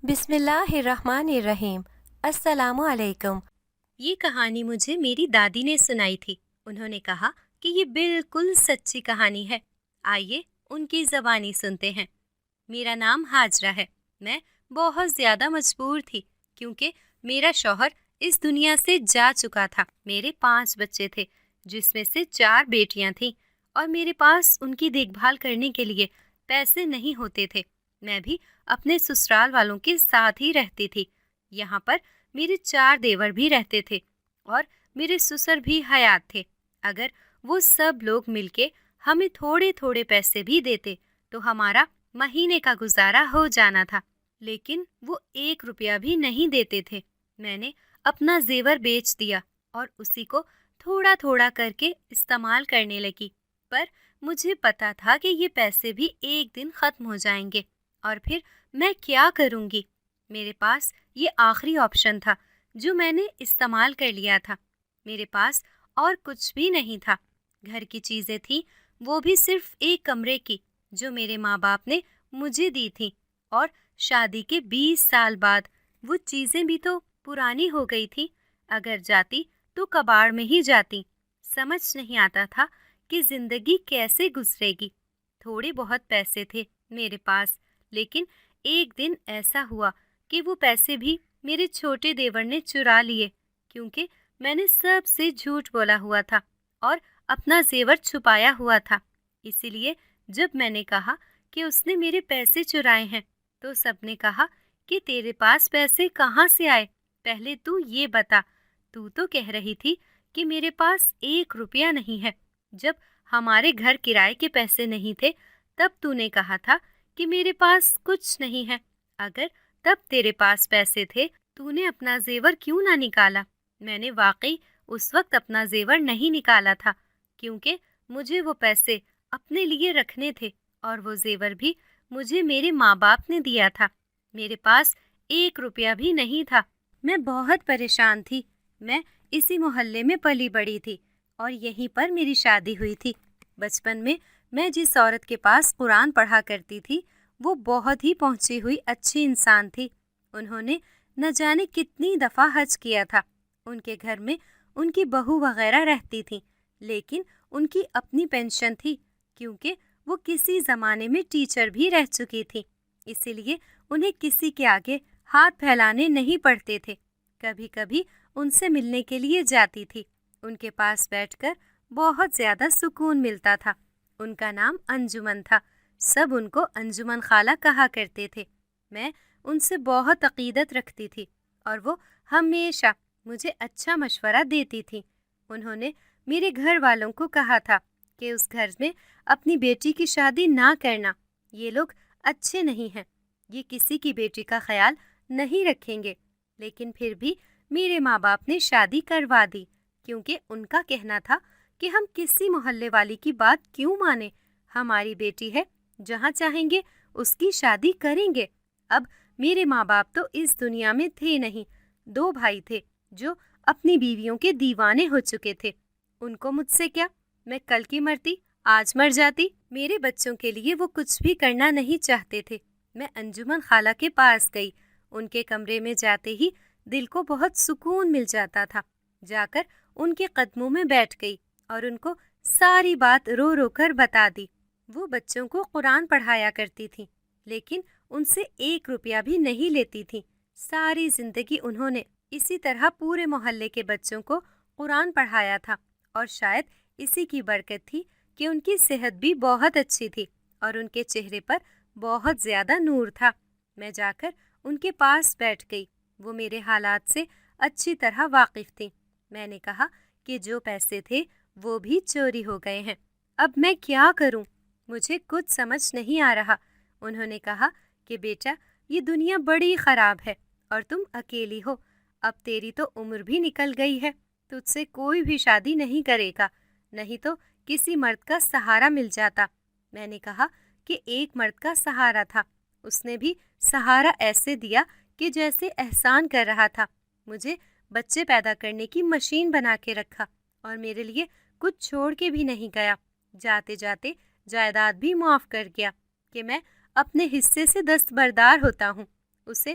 بسم اللہ الرحمن الرحیم۔ السلام علیکم۔ یہ کہانی مجھے میری دادی نے سنائی تھی۔ انہوں نے کہا کہ یہ بالکل سچی کہانی ہے۔ آئیے ان کی زبانی سنتے ہیں۔ میرا نام ہاجرہ ہے۔ میں بہت زیادہ مجبور تھی کیونکہ میرا شوہر اس دنیا سے جا چکا تھا۔ میرے 5 بچے تھے جس میں سے 4 بیٹیاں تھیں اور میرے پاس ان کی دیکھ بھال کرنے کے لیے پیسے نہیں ہوتے تھے۔ میں بھی اپنے سسرال والوں کے ساتھ ہی رہتی تھی۔ یہاں پر میرے 4 دیور بھی رہتے تھے اور میرے سسر بھی حیات تھے۔ اگر وہ سب لوگ مل کے ہمیں تھوڑے تھوڑے پیسے بھی دیتے تو ہمارا مہینے کا گزارا ہو جانا تھا، لیکن وہ 1 روپیہ بھی نہیں دیتے تھے۔ میں نے اپنا زیور بیچ دیا اور اسی کو تھوڑا تھوڑا کر کے استعمال کرنے لگی، پر مجھے پتا تھا کہ یہ پیسے بھی ایک دن ختم ہو جائیں گے اور پھر میں کیا کروں گی؟ میرے پاس یہ آخری آپشن تھا جو میں نے استعمال کر لیا تھا۔ میرے پاس اور کچھ بھی نہیں تھا۔ گھر کی چیزیں تھیں، وہ بھی صرف ایک کمرے کی جو میرے ماں باپ نے مجھے دی تھی، اور شادی کے 20 سال بعد وہ چیزیں بھی تو پرانی ہو گئی تھی۔ اگر جاتی تو کباڑ میں ہی جاتی۔ سمجھ نہیں آتا تھا کہ زندگی کیسے گزرے گی۔ تھوڑے بہت پیسے تھے میرے پاس، لیکن ایک دن ایسا ہوا کہ وہ پیسے بھی میرے چھوٹے دیور نے چرا لیے، کیونکہ میں نے سب سے جھوٹ بولا ہوا تھا اور اپنا زیور چھپایا ہوا تھا۔ اسی لیے جب میں نے کہا کہ اس نے میرے پیسے چرائے ہیں تو سب نے کہا کہ تیرے پاس پیسے کہاں سے آئے؟ پہلے تو یہ بتا، تو کہہ رہی تھی کہ میرے پاس 1 روپیہ نہیں ہے۔ جب ہمارے گھر کرائے کے پیسے نہیں تھے تب تو نے کہا تھا کہ میرے پاس کچھ نہیں ہے۔ اگر تب تیرے پاس پیسے تھے تو نے اپنا زیور کیوں نہ نکالا؟ میں نے واقعی اس وقت اپنا زیور نہیں نکالا تھا، کیونکہ مجھے وہ پیسے اپنے لیے رکھنے تھے اور وہ زیور بھی مجھے میرے ماں باپ نے دیا تھا۔ میرے پاس 1 روپیہ بھی نہیں تھا۔ میں بہت پریشان تھی۔ میں اسی محلے میں پلی بڑی تھی اور یہیں پر میری شادی ہوئی تھی۔ بچپن میں جس عورت کے پاس قرآن پڑھا کرتی تھی وہ بہت ہی پہنچی ہوئی اچھی انسان تھی۔ انہوں نے نہ جانے کتنی دفعہ حج کیا تھا۔ ان کے گھر میں ان کی بہو وغیرہ رہتی تھی، لیکن ان کی اپنی پینشن تھی کیونکہ وہ کسی زمانے میں ٹیچر بھی رہ چکی تھی۔ اسی لیے انہیں کسی کے آگے ہاتھ پھیلانے نہیں پڑتے تھے۔ کبھی کبھی ان سے ملنے کے لیے جاتی تھی۔ ان کے پاس بیٹھ کر بہت زیادہ سکون ملتا تھا۔ ان کا نام انجمن تھا۔ سب ان کو انجمن خالہ کہا کرتے تھے۔ میں ان سے بہت عقیدت رکھتی تھی اور وہ ہمیشہ مجھے اچھا مشورہ دیتی تھی۔ انہوں نے میرے گھر والوں کو کہا تھا کہ اس گھر میں اپنی بیٹی کی شادی نہ کرنا، یہ لوگ اچھے نہیں ہیں، یہ کسی کی بیٹی کا خیال نہیں رکھیں گے، لیکن پھر بھی میرے ماں باپ نے شادی کروا دی کیونکہ ان کا کہنا تھا کہ ہم کسی محلے والی کی بات کیوں مانیں، ہماری بیٹی ہے، جہاں چاہیں گے اس کی شادی کریں گے۔ اب میرے ماں باپ تو اس دنیا میں تھے نہیں۔ 2 بھائی تھے جو اپنی بیویوں کے دیوانے ہو چکے تھے۔ ان کو مجھ سے کیا؟ میں کل کی مرتی آج مر جاتی۔ میرے بچوں کے لیے وہ کچھ بھی کرنا نہیں چاہتے تھے۔ میں انجمن خالہ کے پاس گئی۔ ان کے کمرے میں جاتے ہی دل کو بہت سکون مل جاتا تھا۔ جا کر ان کے قدموں میں بیٹھ گئی اور ان کو ساری بات رو رو کر بتا دی۔ وہ بچوں کو قرآن پڑھایا کرتی تھی، لیکن ان سے 1 روپیہ بھی نہیں لیتی تھی۔ ساری زندگی انہوں نے اسی طرح پورے محلے کے بچوں کو قرآن پڑھایا تھا، اور شاید اسی کی برکت تھی کہ ان کی صحت بھی بہت اچھی تھی اور ان کے چہرے پر بہت زیادہ نور تھا۔ میں جا کر ان کے پاس بیٹھ گئی۔ وہ میرے حالات سے اچھی طرح واقف تھیں۔ میں نے کہا کہ جو پیسے تھے وہ بھی چوری ہو گئے ہیں، اب میں کیا کروں؟ مجھے کچھ سمجھ نہیں آ رہا۔ انہوں نے کہا کہ بیٹا، یہ دنیا بڑی خراب ہے اور تم اکیلی ہو۔ اب تیری تو عمر بھی نکل گئی ہے، تجھ سے کوئی بھی شادی نہیں کرے گا، نہیں تو کسی مرد کا سہارا مل جاتا۔ میں نے کہا کہ ایک مرد کا سہارا تھا، اس نے بھی سہارا ایسے دیا کہ جیسے احسان کر رہا تھا۔ مجھے بچے پیدا کرنے کی مشین بنا کے رکھا اور میرے لیے کچھ چھوڑ کے بھی نہیں گیا۔ جاتے جاتے جائیداد بھی معاف کر گیا کہ میں اپنے حصے سے دستبردار ہوتا ہوں۔ اسے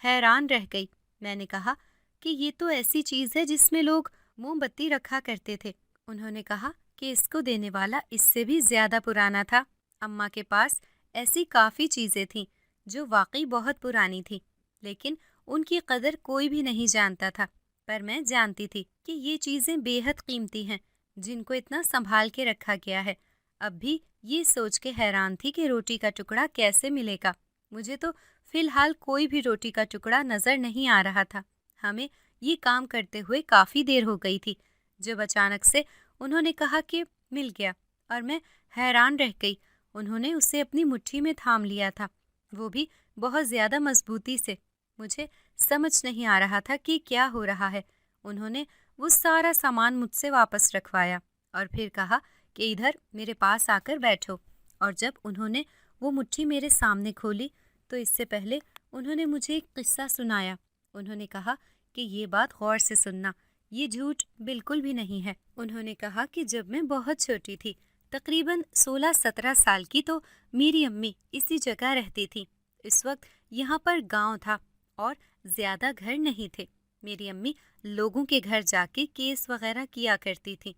حیران رہ گئی۔ میں نے کہا کہ یہ تو ایسی چیز ہے جس میں لوگ موم بتی رکھا کرتے تھے۔ انہوں نے کہا کہ اس کو دینے والا اس سے بھی زیادہ پرانا تھا۔ اماں کے پاس ایسی کافی چیزیں تھیں جو واقعی بہت پرانی تھیں، لیکن ان کی قدر کوئی بھی نہیں جانتا تھا، پر میں جانتی تھی کہ یہ چیزیں بے حد قیمتی ہیں جن کو اتنا سنبھال کے رکھا گیا ہے۔ اب بھی یہ سوچ کے حیران تھی کہ روٹی کا ٹکڑا کیسے ملے گا۔ مجھے تو فی الحال کوئی بھی روٹی کا ٹکڑا نظر نہیں آ رہا تھا۔ ہمیں یہ کام کرتے ہوئے کافی دیر ہو گئی تھی جب اچانک سے انہوں نے کہا کہ مل گیا، اور میں حیران رہ گئی۔ انہوں نے اسے اپنی مٹھی میں تھام لیا تھا، وہ بھی بہت زیادہ مضبوطی سے۔ مجھے سمجھ نہیں آ رہا تھا کہ کیا ہو رہا ہے۔ انہوں نے وہ سارا سامان مجھ سے واپس رکھوایا اور پھر کہا کہ ادھر میرے پاس آ کر بیٹھو، اور جب انہوں نے وہ مٹھی میرے سامنے کھولی تو اس سے پہلے انہوں نے مجھے ایک قصہ سنایا۔ انہوں نے کہا کہ یہ بات غور سے سننا، یہ جھوٹ بالکل بھی نہیں ہے۔ انہوں نے کہا کہ جب میں بہت چھوٹی تھی، تقریباً 16-17 سال کی، تو میری امی اسی جگہ رہتی تھی۔ اس وقت یہاں پر گاؤں تھا اور زیادہ گھر نہیں تھے۔ میری امی لوگوں کے گھر جا کے کیس وغیرہ کیا کرتی تھی،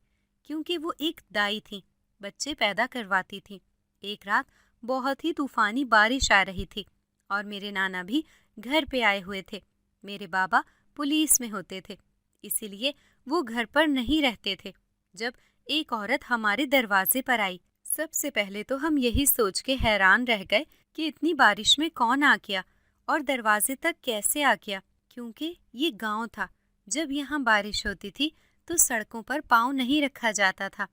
کیونکہ وہ ایک دائی تھیں، بچے پیدا کرواتی تھیں۔ ایک رات بہت ہی طوفانی بارش آ رہی تھی اور میرے نانا بھی گھر پہ آئے ہوئے تھے۔ میرے بابا پولیس میں ہوتے تھے، اسی لیے وہ گھر پر نہیں رہتے تھے۔ جب ایک عورت ہمارے دروازے پر آئی، سب سے پہلے تو ہم یہی سوچ کے حیران رہ گئے کہ اتنی بارش میں کون آ گیا اور دروازے تک کیسے آ گیا، کیونکہ یہ گاؤں تھا۔ جب یہاں بارش ہوتی تھی تو سڑکوں پر پاؤں نہیں رکھا جاتا تھا۔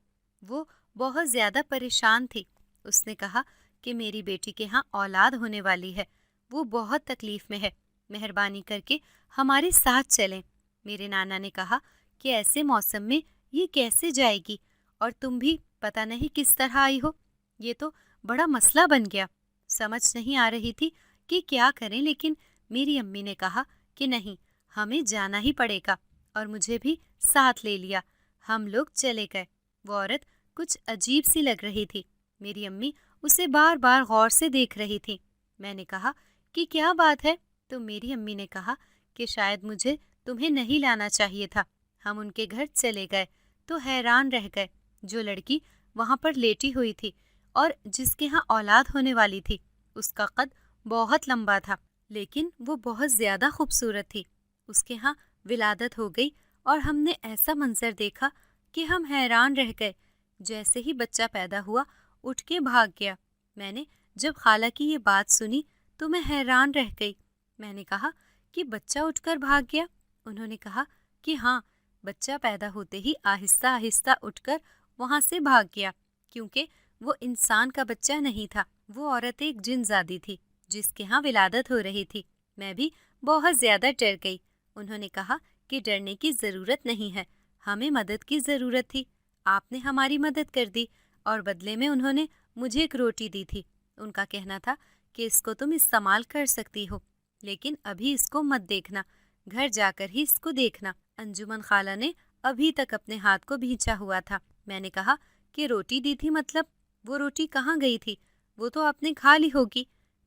وہ بہت زیادہ پریشان تھی۔ اس نے کہا کہ میری بیٹی کے ہاں اولاد ہونے والی ہے، وہ بہت تکلیف میں ہے، مہربانی کر کے ہمارے ساتھ چلیں۔ میرے نانا نے کہا کہ ایسے موسم میں یہ کیسے جائے گی، اور تم بھی پتہ نہیں کس طرح آئی ہو، یہ تو بڑا مسئلہ بن گیا۔ سمجھ نہیں آ رہی تھی کہ کیا کریں، لیکن میری امی نے کہا کہ نہیں، ہمیں جانا ہی پڑے گا، اور مجھے بھی ساتھ لے لیا۔ ہم لوگ چلے گئے۔ وہ عورت کچھ عجیب سی لگ رہی تھی۔ میری امی اسے بار بار غور سے دیکھ رہی تھی۔ میں نے کہا کہ کیا بات ہے؟ تو میری امی نے کہا کہ شاید مجھے تمہیں نہیں لانا چاہیے تھا۔ ہم ان کے گھر چلے گئے تو حیران رہ گئے۔ جو لڑکی وہاں پر لیٹی ہوئی تھی اور جس کے ہاں اولاد ہونے والی تھی، اس کا قد بہت لمبا تھا، لیکن وہ بہت زیادہ خوبصورت تھی۔ اس کے ہاں ولادت ہو گئی اور ہم نے ایسا منظر دیکھا کہ ہم حیران رہ گئے۔ جیسے ہی بچہ پیدا ہوا، اٹھ کے بھاگ گیا۔ میں نے جب خالہ کی یہ بات سنی تو میں حیران رہ گئی۔ میں نے کہا کہ بچہ اٹھ کر بھاگ گیا؟ انہوں نے کہا کہ ہاں، بچہ پیدا ہوتے ہی آہستہ آہستہ اٹھ کر وہاں سے بھاگ گیا، کیونکہ وہ انسان کا بچہ نہیں تھا، وہ عورت ایک جن زادی تھی جس کے ہاں ولادت ہو رہی تھی۔ میں بھی بہت زیادہ ڈر گئی۔ انہوں نے کہا کہ ڈرنے کی ضرورت نہیں ہے، ہمیں مدد کی ضرورت تھی، آپ نے ہماری مدد کر دی، اور بدلے میں انہوں نے مجھے ایک روٹی دی تھی۔ ان کا کہنا تھا کہ اس کو تم استعمال کر سکتی ہو، لیکن ابھی اس کو مت دیکھنا، گھر جا کر ہی اس کو دیکھنا۔ انجمن خالہ نے ابھی تک اپنے ہاتھ کو بھینچا ہوا تھا۔ میں نے کہا کہ روٹی دی تھی، مطلب وہ روٹی کہاں گئی تھی؟ وہ تو آپ نے کھا لی ہوگی۔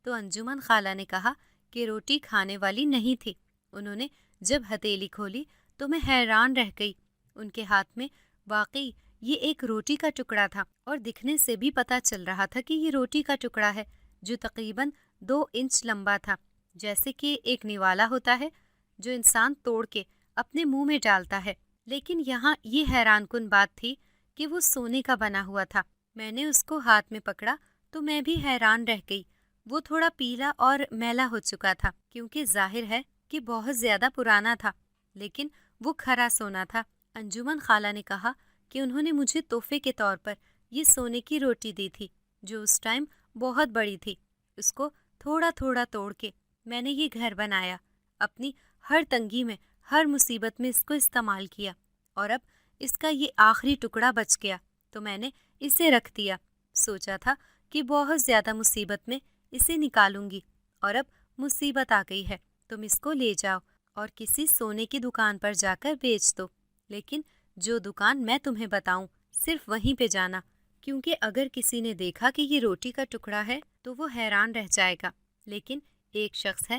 تو انجمن خالہ نے کہا کہ روٹی کھانے والی نہیں تھی۔ انہوں نے جب ہتھیلی کھولی تو میں حیران رہ گئی۔ ان کے ہاتھ میں واقعی یہ ایک روٹی کا ٹکڑا تھا، اور دکھنے سے بھی پتہ چل رہا تھا کہ یہ روٹی کا ٹکڑا ہے جو تقریباً 2 انچ لمبا تھا، جیسے کہ ایک نوالا ہوتا ہے جو انسان توڑ کے اپنے منہ میں ڈالتا ہے۔ لیکن یہاں یہ حیران کن بات تھی کہ وہ سونے کا بنا ہوا تھا۔ میں نے اس کو ہاتھ میں پکڑا تو میں بھی حیران رہ گئی۔ وہ تھوڑا پیلا اور میلا ہو چکا تھا، کیونکہ ظاہر ہے کہ بہت زیادہ پرانا تھا، لیکن وہ کھرا سونا تھا۔ انجمن خالہ نے کہا کہ انہوں نے مجھے تحفے کے طور پر یہ سونے کی روٹی دی تھی جو اس ٹائم بہت بڑی تھی۔ اس کو تھوڑا تھوڑا توڑ کے میں نے یہ گھر بنایا، اپنی ہر تنگی میں، ہر مصیبت میں اس کو استعمال کیا، اور اب اس کا یہ آخری ٹکڑا بچ گیا تو میں نے اسے رکھ دیا۔ سوچا تھا کہ بہت زیادہ مصیبت میں اسے نکالوں گی، اور اب مصیبت آ گئی ہے، تم اس کو لے جاؤ اور کسی سونے کی دکان پر جا کر بیچ دو، لیکن جو دکان میں تمہیں بتاؤں صرف وہیں پہ جانا، کیونکہ اگر کسی نے دیکھا کہ یہ روٹی کا ٹکڑا ہے تو وہ حیران رہ جائے گا، لیکن ایک شخص ہے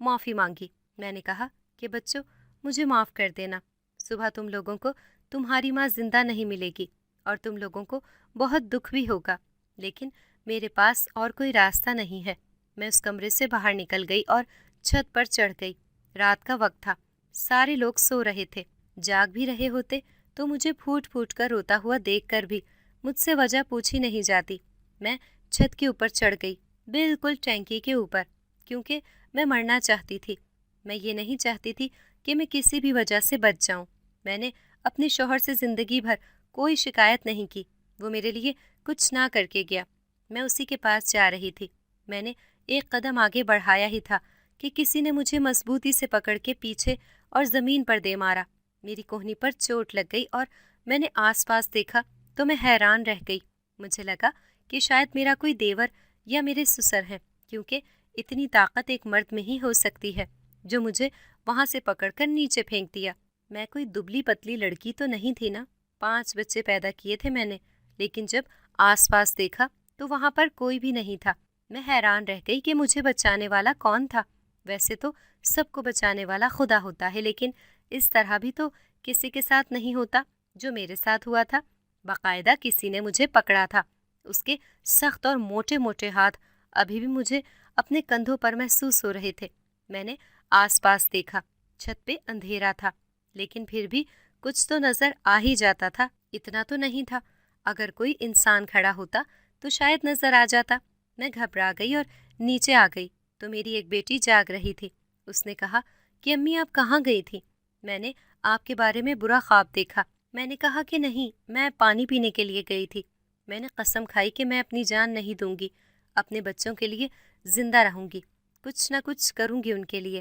معافی مانگی۔ میں نے کہا کہ بچوں مجھے معاف کر دینا، صبح تم لوگوں کو تمہاری ماں زندہ نہیں ملے گی اور تم لوگوں کو بہت دکھ بھی ہوگا، لیکن میرے پاس اور کوئی راستہ نہیں ہے۔ میں اس کمرے سے باہر نکل گئی اور چھت پر چڑھ گئی۔ رات کا وقت تھا، سارے لوگ سو رہے تھے، جاگ بھی رہے ہوتے تو مجھے پھوٹ پھوٹ کر روتا ہوا دیکھ کر بھی مجھ سے وجہ پوچھی نہیں جاتی۔ میں چھت کے اوپر چڑھ گئی، بالکل ٹینکی کے اوپر، کیونکہ میں مرنا چاہتی تھی۔ میں یہ نہیں چاہتی تھی کہ میں کسی بھی وجہ سے بچ جاؤں۔ میں نے اپنے شوہر سے زندگی بھر کوئی شکایت نہیں کی، وہ میرے لیے کچھ نہ کر کے گیا۔ میں اسی کے پاس جا رہی تھی۔ میں نے ایک قدم آگے بڑھایا ہی تھا کہ کسی نے مجھے مضبوطی سے پکڑ کے پیچھے اور زمین پر دے مارا۔ میری کوہنی پر چوٹ لگ گئی اور میں نے آس پاس دیکھا تو میں حیران رہ گئی۔ مجھے لگا کہ شاید میرا کوئی دیور یا میرے سسر ہیں، کیونکہ اتنی طاقت ایک مرد میں ہی ہو سکتی ہے جو مجھے وہاں سے پکڑ کر نیچے پھینک دیا۔ میں کوئی دبلی پتلی لڑکی تو نہیں تھی نا، 5 بچے پیدا کیے تھے میں نے، لیکن جب آس پاس دیکھا تو وہاں پر کوئی بھی نہیں تھا۔ میں حیران رہ گئی کہ مجھے بچانے والا کون تھا۔ ویسے تو سب کو بچانے والا خدا ہوتا ہے، لیکن اس طرح بھی تو کسی کے ساتھ نہیں ہوتا جو میرے ساتھ ہوا تھا۔ باقاعدہ کسی نے مجھے پکڑا تھا، اس کے سخت اور موٹے موٹے ہاتھ ابھی بھی مجھے اپنے کندھوں پر محسوس ہو رہے تھے۔ میں نے آس پاس دیکھا، چھت پہ اندھیرا تھا، لیکن پھر بھی کچھ تو نظر آ ہی جاتا تھا۔ اتنا تو نہیں تھا، اگر کوئی انسان کھڑا ہوتا تو شاید نظر آ جاتا۔ میں گھبرا گئی اور نیچے آ گئی تو میری ایک بیٹی جاگ رہی تھی۔ اس نے کہا کہ امی آپ کہاں گئی تھی؟ میں نے آپ کے بارے میں برا خواب دیکھا۔ میں نے کہا کہ نہیں، میں پانی پینے کے لیے گئی تھی۔ میں نے قسم کھائی کہ میں اپنی جان نہیں دوں گی، اپنے بچوں کے لیے زندہ رہوں گی، کچھ نہ کچھ کروں گی ان کے لیے۔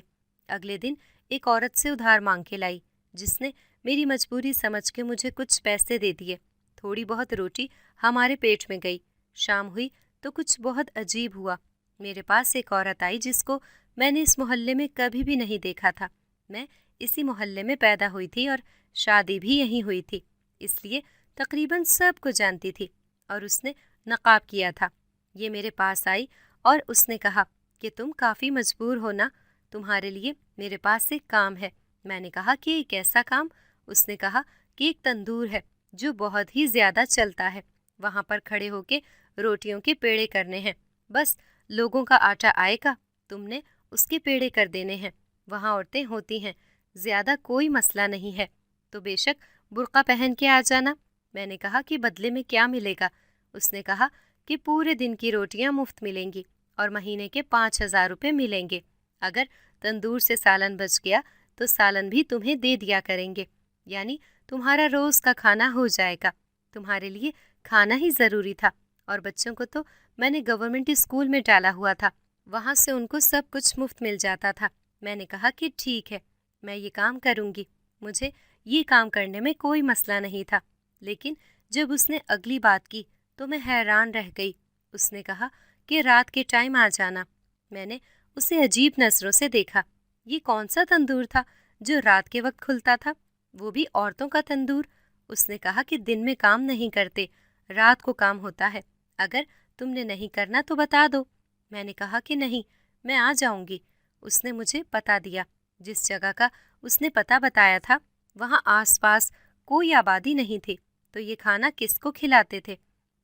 اگلے دن ایک عورت سے ادھار مانگ کے لائی، جس نے میری مجبوری سمجھ کے مجھے کچھ پیسے دے دیے۔ تھوڑی بہت روٹی ہمارے پیٹ میں گئی۔ شام ہوئی تو کچھ بہت عجیب ہوا۔ میرے پاس ایک عورت آئی جس کو میں نے اس محلے میں کبھی بھی نہیں دیکھا تھا۔ میں اسی محلے میں پیدا ہوئی تھی اور شادی بھی یہیں ہوئی تھی، اس لیے تقریباً سب کو جانتی تھی، اور اس نے نقاب کیا تھا۔ یہ میرے پاس آئی اور اس نے کہا کہ تم کافی مجبور ہو نا، تمہارے لیے میرے پاس ایک کام ہے۔ میں نے کہا کہ ایک ایسا کام؟ اس نے کہا کہ ایک تندور ہے جو بہت ہی زیادہ چلتا ہے، وہاں پر کھڑے ہو کے روٹیوں کے پیڑے کرنے ہیں، بس لوگوں کا آٹا آئے گا، تم نے اس کے پیڑے کر دینے ہیں۔ وہاں عورتیں ہوتی ہیں، زیادہ کوئی مسئلہ نہیں ہے، تو بے شک برقع پہن کے آ جانا۔ میں نے کہا کہ بدلے میں کیا ملے گا؟ اس نے کہا کہ پورے دن کی روٹیاں مفت ملیں گی اور مہینے کے 5,000 روپے ملیں گے۔ اگر تندور سے سالن بچ گیا تو سالن بھی تمہیں دے دیا کریں گے، یعنی تمہارا روز کا کھانا ہو جائے گا۔ تمہارے لیے کھانا ہی ضروری تھا، اور بچوں کو تو میں نے گورنمنٹ اسکول میں ڈالا ہوا تھا، وہاں سے ان کو سب کچھ مفت مل جاتا تھا۔ میں نے کہا کہ ٹھیک ہے، میں یہ کام کروں گی، مجھے یہ کام کرنے میں کوئی مسئلہ نہیں تھا۔ لیکن جب اس نے اگلی بات کی تو میں حیران رہ گئی۔ اس نے کہا کہ رات کے ٹائم آ جانا۔ میں نے اسے عجیب نظروں سے دیکھا۔ یہ کون سا تندور تھا جو رات کے وقت کھلتا تھا، وہ بھی عورتوں کا تندور؟ اس نے کہا کہ دن میں کام نہیں کرتے، رات کو کام ہوتا ہے، اگر تم نے نہیں کرنا تو بتا دو۔ میں نے کہا کہ نہیں، میں آ جاؤں گی۔ اس نے مجھے پتہ دیا، جس جگہ کا اس نے پتہ بتایا تھا وہاں آس پاس کوئی آبادی نہیں تھی، تو یہ کھانا کس کو کھلاتے تھے؟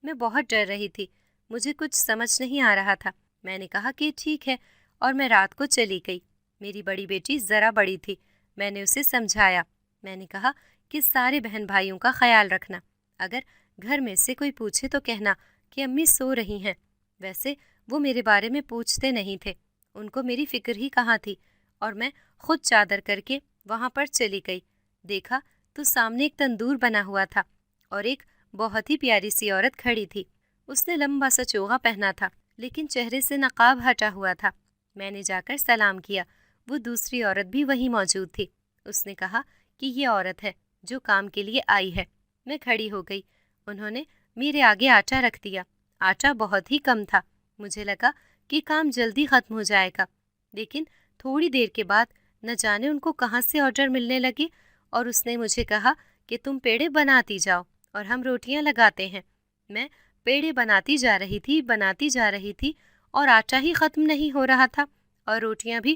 میں بہت ڈر رہی تھی، مجھے کچھ سمجھ نہیں آ رہا تھا۔ میں نے کہا کہ ٹھیک ہے، اور میں رات کو چلی گئی۔ میری بڑی بیٹی ذرا بڑی تھی، میں نے اسے سمجھایا۔ میں نے کہا کہ سارے بہن بھائیوں کا خیال رکھنا، اگر گھر میں سے کوئی پوچھے تو کہنا کہ امی سو رہی ہیں۔ ویسے وہ میرے بارے میں پوچھتے نہیں تھے، ان کو میری فکر ہی کہاں تھی، اور میں خود چادر کر کے وہاں پر چلی گئی۔ دیکھا تو سامنے ایک تندور بنا ہوا تھا اور ایک بہت ہی پیاری سی عورت کھڑی تھی۔ اس نے لمبا سا چوغا پہنا تھا، لیکن چہرے سے نقاب ہٹا ہوا تھا۔ میں نے جا کر سلام کیا، وہ دوسری عورت بھی وہیں موجود تھی۔ اس نے کہا کہ یہ عورت ہے جو کام کے لیے آئی ہے۔ میں کھڑی ہو گئی، انہوں نے میرے آگے آٹا رکھ دیا۔ آٹا بہت ہی کم تھا، مجھے لگا کہ کام جلدی ختم ہو جائے گا، لیکن تھوڑی دیر کے بعد نہ جانے ان کو کہاں سے آرڈر ملنے لگے، اور اس نے مجھے کہا کہ تم پیڑے بناتی جاؤ اور ہم روٹیاں لگاتے ہیں۔ میں پیڑے بناتی جا رہی تھی اور آٹا ہی ختم نہیں ہو رہا تھا، اور روٹیاں بھی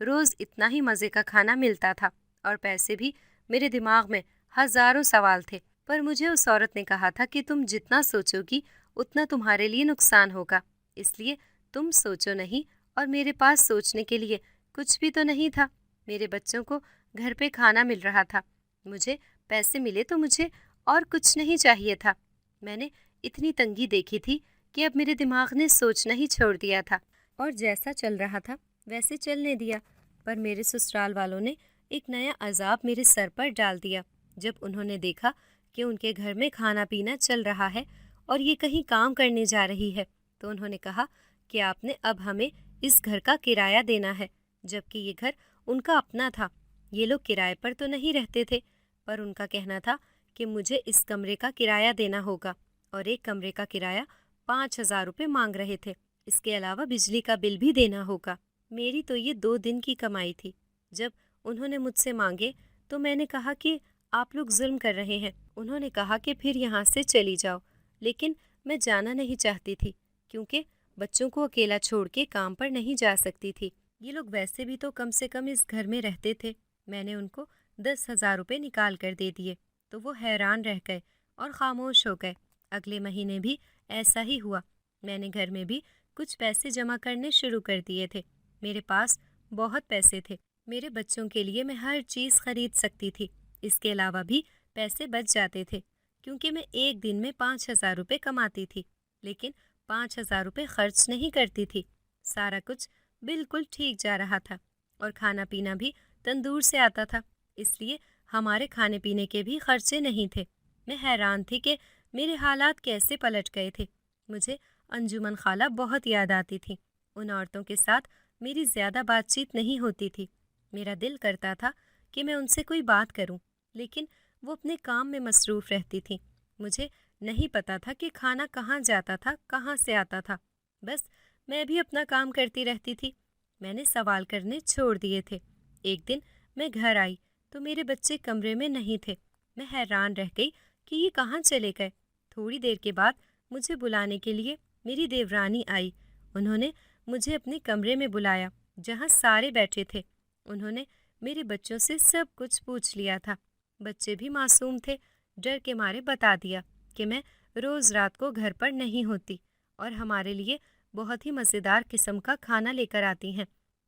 روز اتنا ہی مزے کا کھانا ملتا تھا اور پیسے بھی۔ میرے دماغ میں ہزاروں سوال تھے، پر مجھے اس عورت نے کہا تھا کہ تم جتنا سوچو گی اتنا تمہارے لیے نقصان ہوگا، اس لیے تم سوچو نہیں۔ اور میرے پاس سوچنے کے لیے کچھ بھی تو نہیں تھا۔ میرے بچوں کو گھر پہ کھانا مل رہا تھا، مجھے پیسے ملے تو مجھے اور کچھ نہیں چاہیے تھا۔ میں نے اتنی تنگی دیکھی تھی کہ اب میرے دماغ نے سوچنا ہی چھوڑ دیا تھا اور جیسا چل رہا تھا ویسے چلنے دیا۔ پر میرے سسرال والوں نے ایک نیا عذاب میرے سر پر ڈال دیا جب انہوں نے دیکھا کہ ان کے گھر میں کھانا پینا چل رہا ہے اور یہ کہیں کام کرنے جا رہی ہے، تو انہوں نے کہا کہ آپ نے اب ہمیں اس گھر کا کرایہ دینا ہے، جبکہ یہ گھر ان کا اپنا تھا۔ یہ لوگ کرائے پر تو نہیں رہتے تھے، پر ان کا کہنا تھا کہ مجھے اس کمرے کا کرایہ دینا ہوگا، اور ایک کمرے کا کرایہ 5,000 روپے مانگ رہے تھے۔ اس کے علاوہ بجلی کا بل بھی دینا ہوگا۔ میری تو یہ 2 دن کی کمائی تھی۔ جب انہوں نے مجھ سے مانگے تو میں نے کہا کہ آپ لوگ ظلم کر رہے ہیں۔ انہوں نے کہا کہ پھر یہاں سے چلی جاؤ، لیکن میں جانا نہیں چاہتی تھی کیونکہ بچوں کو اکیلا چھوڑ کے کام پر نہیں جا سکتی تھی۔ یہ لوگ ویسے بھی تو کم سے کم اس گھر میں رہتے تھے۔ میں نے ان کو 10,000 روپے نکال کر دے دیے تو وہ حیران رہ گئے اور خاموش ہو گئے۔ اگلے مہینے بھی ایسا ہی ہوا۔ میں نے گھر میں بھی کچھ پیسے جمع کرنے شروع کر دیے تھے۔ میرے پاس بہت پیسے تھے، میرے بچوں کے لیے میں ہر چیز خرید سکتی تھی۔ اس کے علاوہ بھی پیسے بچ جاتے تھے کیونکہ میں ایک دن میں 5,000 روپے کماتی تھی، لیکن 5,000 روپے خرچ نہیں کرتی تھی۔ سارا کچھ بالکل ٹھیک جا رہا تھا اور کھانا پینا بھی تندور سے آتا تھا، اس لیے ہمارے کھانے پینے کے بھی خرچے نہیں تھے۔ میں حیران تھی کہ میرے حالات کیسے پلٹ گئے تھے۔ مجھے انجمن خالہ بہت یاد آتی تھی۔ ان عورتوں کے ساتھ میری زیادہ بات چیت نہیں ہوتی تھی۔ میرا دل کرتا تھا کہ میں ان سے کوئی بات کروں، لیکن وہ اپنے کام میں مصروف رہتی تھیں۔ مجھے نہیں پتا تھا کہ کھانا کہاں جاتا تھا، کہاں سے آتا تھا۔ بس میں بھی اپنا کام کرتی رہتی تھی۔ میں نے سوال کرنے چھوڑ دیے تھے۔ ایک دن میں گھر آئی تو میرے بچے کمرے میں نہیں تھے۔ میں حیران رہ گئی کہ یہ کہاں چلے گئے۔ تھوڑی دیر کے بعد مجھے بلانے کے لیے میری دیورانی آئی۔ انہوں نے مجھے اپنے کمرے میں بلایا جہاں سارے بیٹھے تھے۔ انہوں نے میرے بچوں سے سب کچھ پوچھ لیا تھا۔ بچے بھی معصوم تھے۔ ڈر کے مارے بتا دیا کہ میں روز رات کو گھر پر نہیں ہوتی اور ہمارے لیے بہت ہی مزیدار قسم کا کھانا لے کر آتی ہیں۔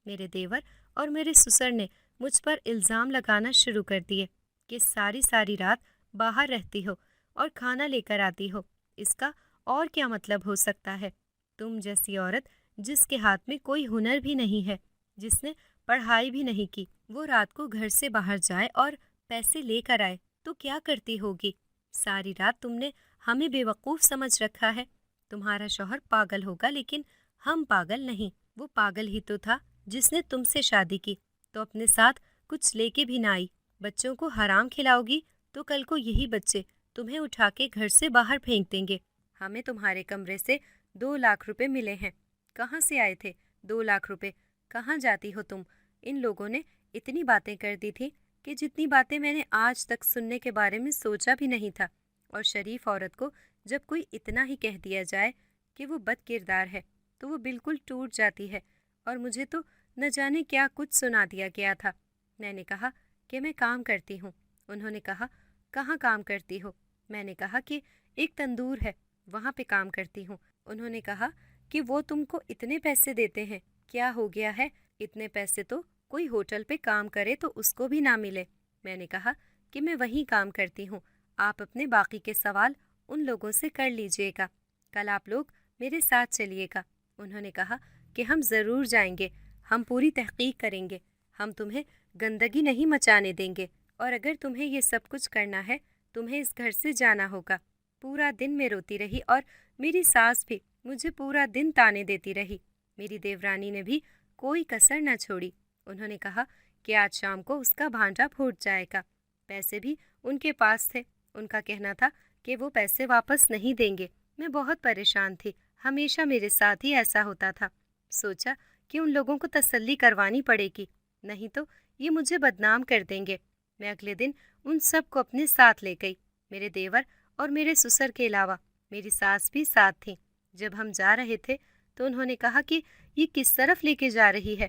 میرے دیور اور میرے سسر نے مجھ پر الزام لگانا شروع کر دیے کہ ساری رات باہر رہتی ہو اور کھانا لے کر آتی ہو۔ اس کا اور کیا مطلب ہو سکتا ہے؟ تم جیسی عورت جس کے ہاتھ میں کوئی ہنر بھی نہیں ہے، جس نے پڑھائی بھی نہیں کی، وہ رات کو گھر سے باہر جائے اور پیسے لے کر آئے تو کیا کرتی ہوگی؟ ساری رات تم نے ہمیں بے وقوف سمجھ رکھا ہے۔ تمہارا شوہر پاگل ہوگا لیکن ہم پاگل نہیں۔ وہ پاگل ہی تو تھا جس نے تم سے شادی کی تو اپنے ساتھ کچھ لے کے بھی نہ آئی۔ بچوں کو حرام کھلاؤ گی تو کل کو یہی بچے تمہیں اٹھا کے گھر سے باہر پھینک دیں گے۔ ہمیں تمہارے کمرے سے 2 لاکھ روپے ملے ہیں۔ کہاں سے آئے تھے 2 لاکھ روپے؟ کہاں جاتی ہو تم؟ ان لوگوں نے اتنی باتیں کر دی تھی کہ جتنی باتیں میں نے آج تک سننے کے بارے میں سوچا بھی نہیں تھا۔ اور شریف عورت کو جب کوئی اتنا ہی کہہ دیا جائے کہ وہ بد کردار ہے تو وہ بالکل ٹوٹ جاتی ہے، اور مجھے تو نہ جانے کیا کچھ سنا دیا گیا تھا۔ میں نے کہا کہ میں کام کرتی ہوں۔ انہوں نے کہا کہاں کام کرتی ہو؟ میں نے کہا کہ ایک تندور ہے وہاں پہ کام کرتی ہوں۔ انہوں نے کہا کہ وہ تم کو اتنے پیسے دیتے ہیں، کیا ہو گیا ہے؟ اتنے پیسے تو کوئی ہوٹل پہ کام کرے تو اس کو بھی نہ ملے۔ میں نے کہا کہ میں وہیں کام کرتی ہوں، آپ اپنے باقی کے سوال ان لوگوں سے کر لیجئے گا، کل آپ لوگ میرے ساتھ چلیے گا۔ انہوں نے کہا کہ ہم ضرور جائیں گے، ہم پوری تحقیق کریں گے، ہم تمہیں گندگی نہیں مچانے دیں گے، اور اگر تمہیں یہ سب کچھ کرنا ہے تمہیں اس گھر سے جانا ہوگا۔ پورا دن میں روتی رہی اور میری ساس بھی مجھے پورا دن تانے دیتی رہی۔ میری دیورانی نے بھی کوئی کسر نہ چھوڑی۔ انہوں نے کہا کہ آج شام کو اس کا بھانڈا پھوٹ جائے گا۔ پیسے بھی ان کے پاس تھے۔ ان کا کہنا تھا کہ وہ پیسے واپس نہیں دیں گے۔ میں بہت پریشان تھی، ہمیشہ میرے ساتھ ہی ایسا ہوتا تھا۔ سوچا کہ ان لوگوں کو تسلی کروانی پڑے گی، نہیں تو یہ مجھے بدنام کر دیں گے۔ میں اگلے دن ان سب کو اپنے ساتھ لے گئی۔ میرے دیور اور میرے سسر کے علاوہ میری ساس بھی ساتھ تھیں۔ جب ہم جا رہے تھے تو انہوں نے کہا کہ یہ کس طرف لے کے جا رہی ہے؟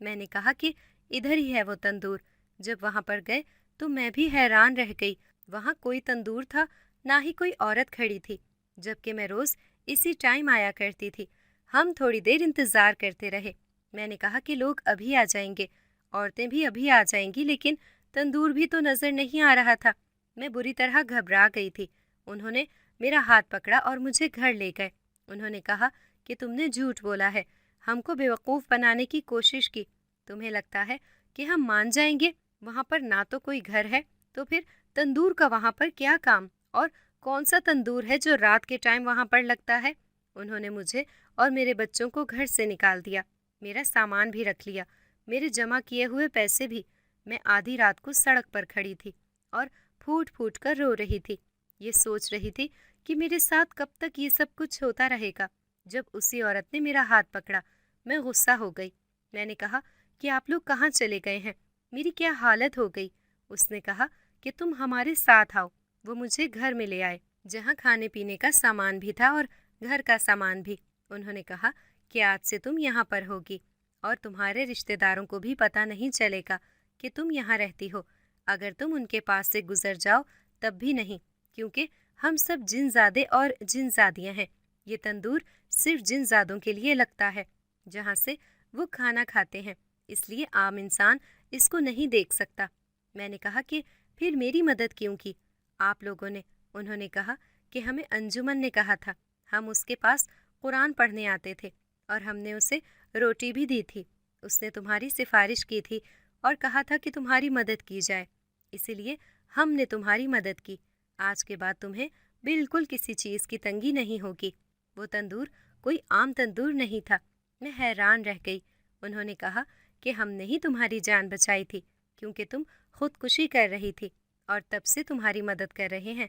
میں نے کہا کہ ادھر ہی ہے وہ تندور۔ جب وہاں پر گئے تو میں بھی حیران رہ گئی۔ وہاں کوئی تندور تھا، نہ ہی کوئی عورت کھڑی تھی، جبکہ میں روز اسی ٹائم آیا کرتی تھی۔ ہم تھوڑی دیر انتظار کرتے رہے۔ میں نے کہا کہ لوگ ابھی آ جائیں گے، عورتیں بھی ابھی آ جائیں گی، لیکن تندور بھی تو نظر نہیں آ رہا تھا۔ میں بری طرح گھبرا گئی تھی۔ انہوں نے میرا ہاتھ پکڑا اور مجھے گھر لے گئے۔ انہوں نے کہا کہ تم نے جھوٹ بولا ہے، ہم کو بیوقوف بنانے کی کوشش کی۔ تمہیں لگتا ہے کہ ہم مان جائیں گے؟ وہاں پر نہ تو کوئی گھر ہے، تو پھر تندور کا وہاں پر کیا کام؟ اور کون سا تندور ہے جو رات کے ٹائم وہاں پر لگتا ہے؟ انہوں نے مجھے اور میرے بچوں کو گھر سے نکال دیا، میرا سامان بھی رکھ لیا، میرے جمع کیے ہوئے پیسے بھی۔ میں آدھی رات کو سڑک پر کھڑی تھی اور پھوٹ پھوٹ کر رو رہی تھی۔ یہ سوچ رہی تھی کہ میرے ساتھ کب تک یہ سب کچھ ہوتا رہے گا۔ جب اسی عورت نے میرا ہاتھ پکڑا، میں غصہ ہو گئی۔ میں نے کہا کہ آپ لوگ کہاں چلے گئے ہیں؟ میری کیا حالت ہو گئی؟ اس نے کہا کہ تم ہمارے ساتھ آؤ۔ وہ مجھے گھر میں لے آئے، جہاں کھانے پینے کا سامان بھی تھا اور گھر کا سامان بھی۔ انہوں نے کہا کہ آج سے تم یہاں پر ہوگی اور تمہارے رشتہ داروں کو بھی پتہ نہیں چلے گا کہ تم یہاں رہتی ہو۔ اگر تم ان کے پاس سے گزر جاؤ تب بھی نہیں، کیونکہ ہم سب جن زادے اور جن زادیاں ہیں۔ یہ تندور صرف جن زادوں کے لیے لگتا ہے، جہاں سے وہ کھانا کھاتے ہیں، اس لیے عام انسان اس کو نہیں دیکھ سکتا۔ میں نے کہا کہ پھر میری مدد کیوں کی آپ لوگوں نے؟ انہوں نے کہا کہ ہمیں انجمن نے کہا تھا، ہم اس کے پاس قرآن پڑھنے آتے تھے اور ہم نے اسے روٹی بھی دی تھی۔ اس نے تمہاری سفارش کی تھی اور کہا تھا کہ تمہاری مدد کی جائے، اسی لیے ہم نے تمہاری مدد کی۔ آج کے بعد تمہیں بالکل کسی چیز کی تنگی نہیں ہوگی۔ وہ تندور کوئی عام تندور نہیں تھا۔ میں حیران رہ گئی۔ انہوں نے کہا کہ ہم نے ہی تمہاری جان بچائی تھی، کیونکہ تم خودکشی کر رہی تھی اور تب سے تمہاری مدد کر رہے ہیں۔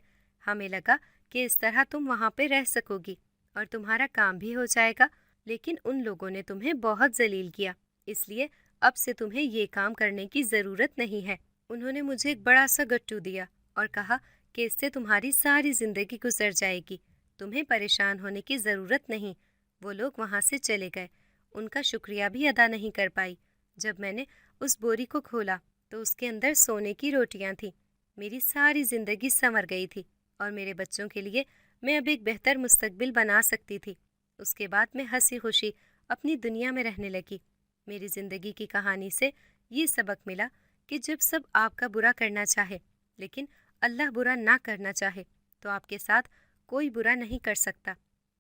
ہمیں لگا کہ اس طرح تم وہاں پہ رہ سکو گی اور تمہارا کام بھی ہو جائے گا، لیکن ان لوگوں نے تمہیں بہت ذلیل کیا، اس لیے اب سے تمہیں یہ کام کرنے کی ضرورت نہیں ہے۔ انہوں نے مجھے ایک بڑا سا گٹو دیا اور کہا کہ اس سے تمہاری ساری زندگی گزر جائے گی، تمہیں پریشان ہونے کی ضرورت نہیں۔ وہ لوگ وہاں سے چلے گئے۔ ان کا شکریہ بھی ادا نہیں کر پائی۔ جب میں نے اس بوری کو کھولا تو اس کے اندر سونے کی روٹیاں تھیں۔ میری ساری زندگی سنور گئی تھی اور میرے بچوں کے لیے میں اب ایک بہتر مستقبل بنا سکتی تھی۔ اس کے بعد میں ہنسی خوشی اپنی دنیا میں رہنے لگی۔ میری زندگی کی کہانی سے یہ سبق ملا کہ جب سب آپ کا برا کرنا چاہے لیکن اللہ برا نہ کرنا چاہے تو آپ کے ساتھ کوئی برا نہیں کر سکتا۔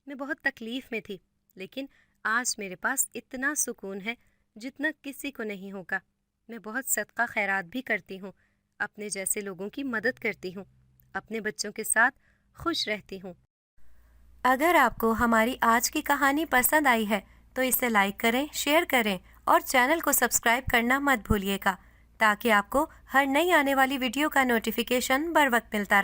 میں بہت تکلیف میں تھی، لیکن آج میرے پاس اتنا سکون ہے جتنا کسی کو نہیں ہوگا۔ میں بہت صدقہ خیرات بھی کرتی ہوں، اپنے جیسے لوگوں کی مدد کرتی ہوں، اپنے بچوں کے ساتھ خوش رہتی ہوں۔ اگر آپ کو ہماری آج کی کہانی پسند آئی ہے تو اسے لائک کریں، شیئر کریں اور چینل کو سبسکرائب کرنا مت بھولیے گا، تاکہ آپ کو ہر نئی آنے والی ویڈیو کا نوٹیفیکیشن بر وقت ملتا رہے۔